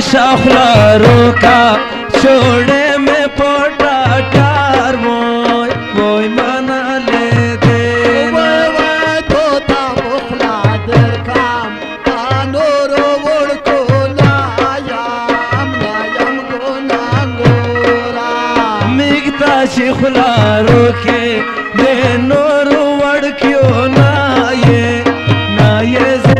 शाखलारों का छोड़े में पोटा कार वोई मना ले दे तोता मुखला दर काम कानोरो वोड़ को नायाम को नांगोरा मिगता शाखलारों के दे नोरो वड़ क्यों ना ये से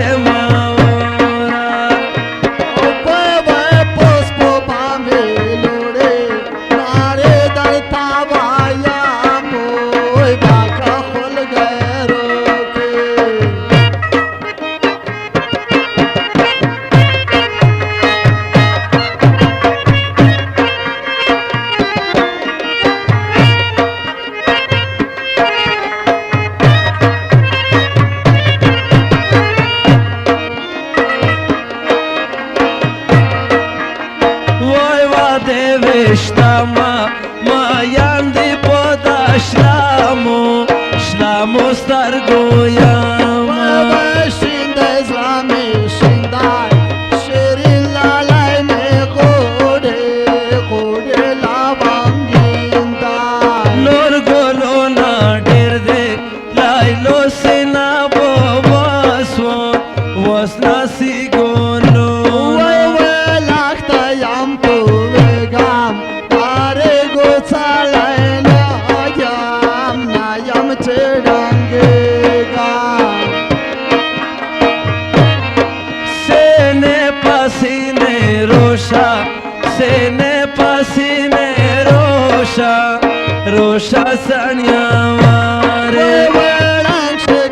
Shtama mayandi poda shlamo stargoyama shinde zlami shindai shirin lalai me kode lavanginda nor golo na derde lailo sina bo wasna sigolo lakta yam to vegam are go chalena yam chedangega sene pasine rosha sanyamare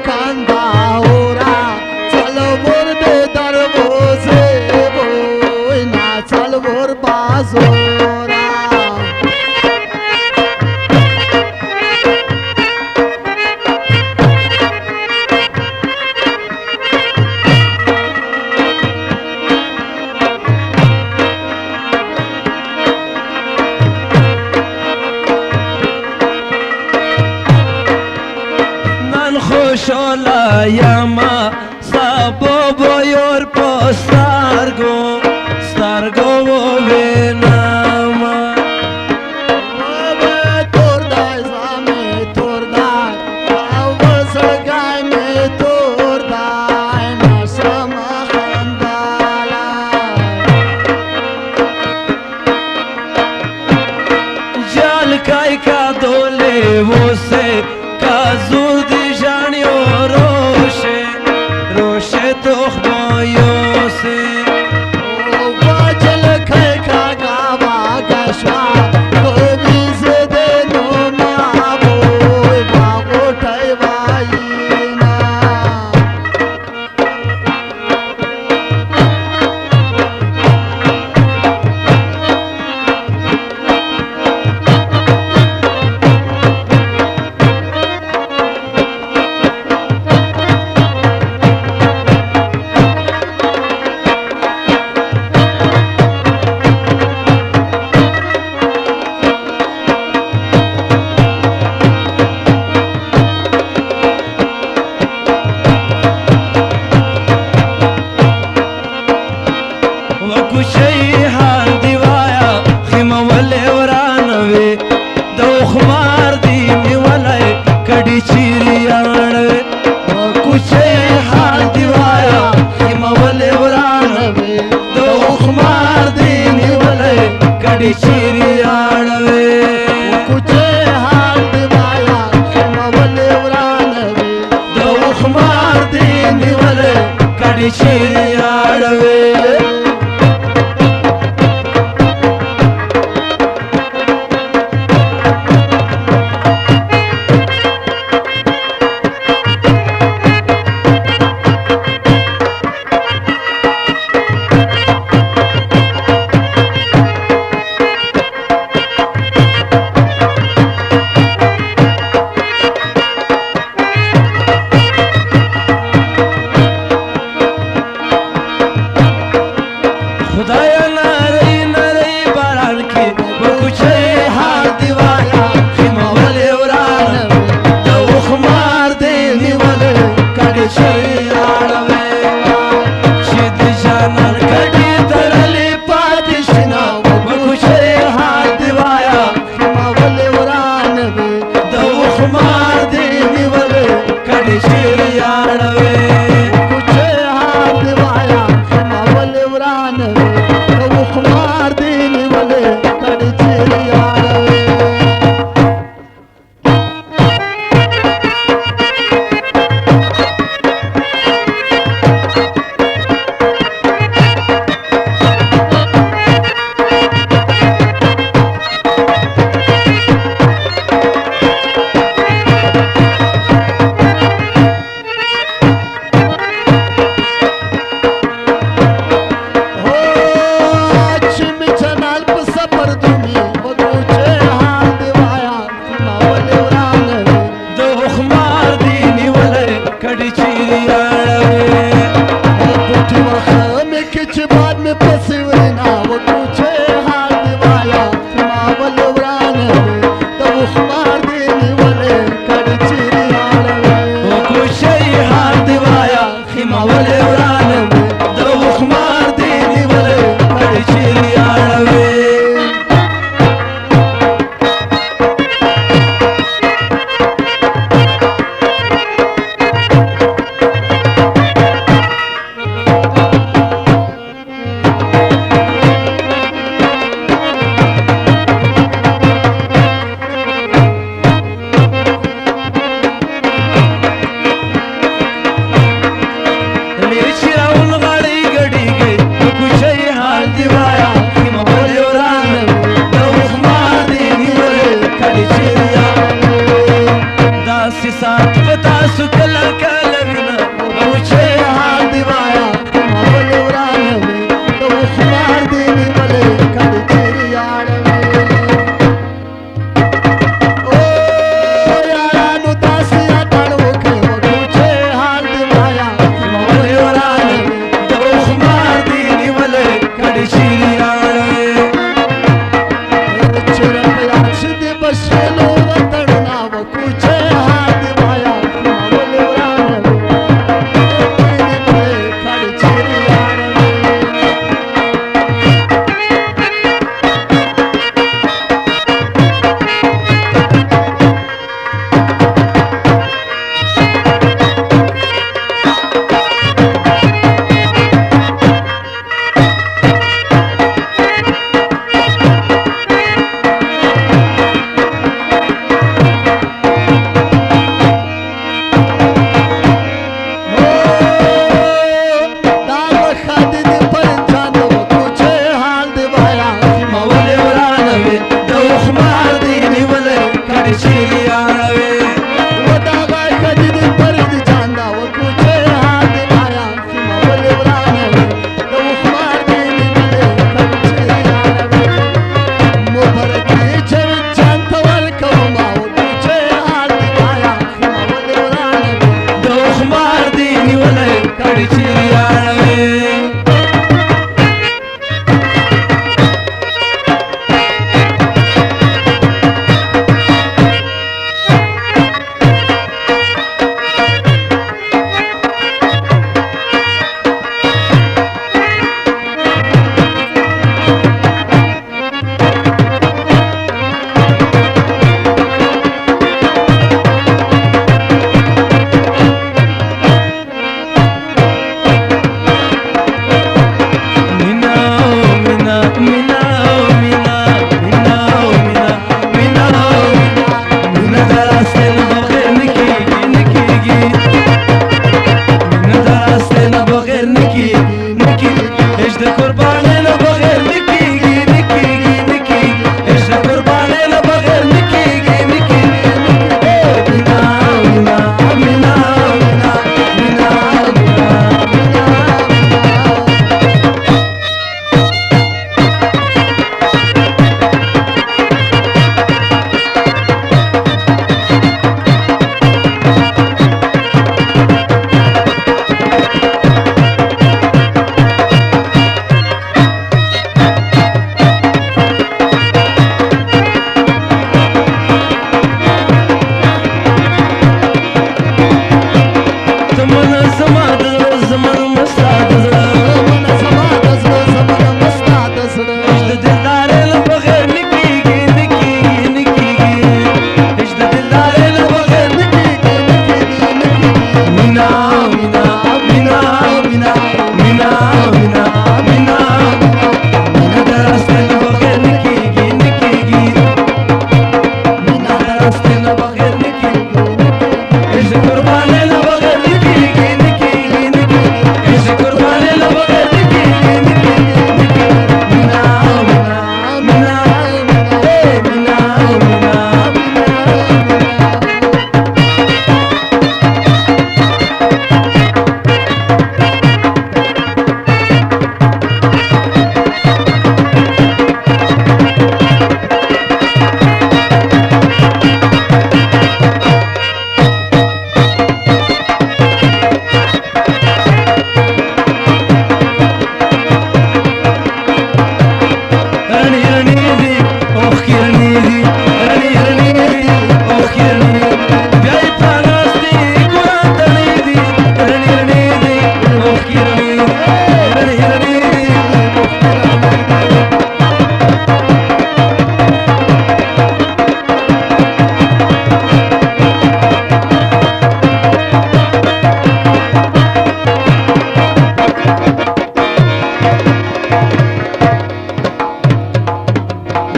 kanda ora chalo borde darvoze boy na chal bor bazora Shola yama sabo boyor po stargo venama tordai zame tordai avas gai me tordai na sama khandala jal kai ka dole wo se kazud روشه تخ بایوسه باجل که کاغا گشوا کوبی زده نوما بوی باغو تای واینا Shid janan kadi tarali pa روانوي نو خمار دی نیولې کډي چیرې یاروي बाद में पसीवना वो कुछ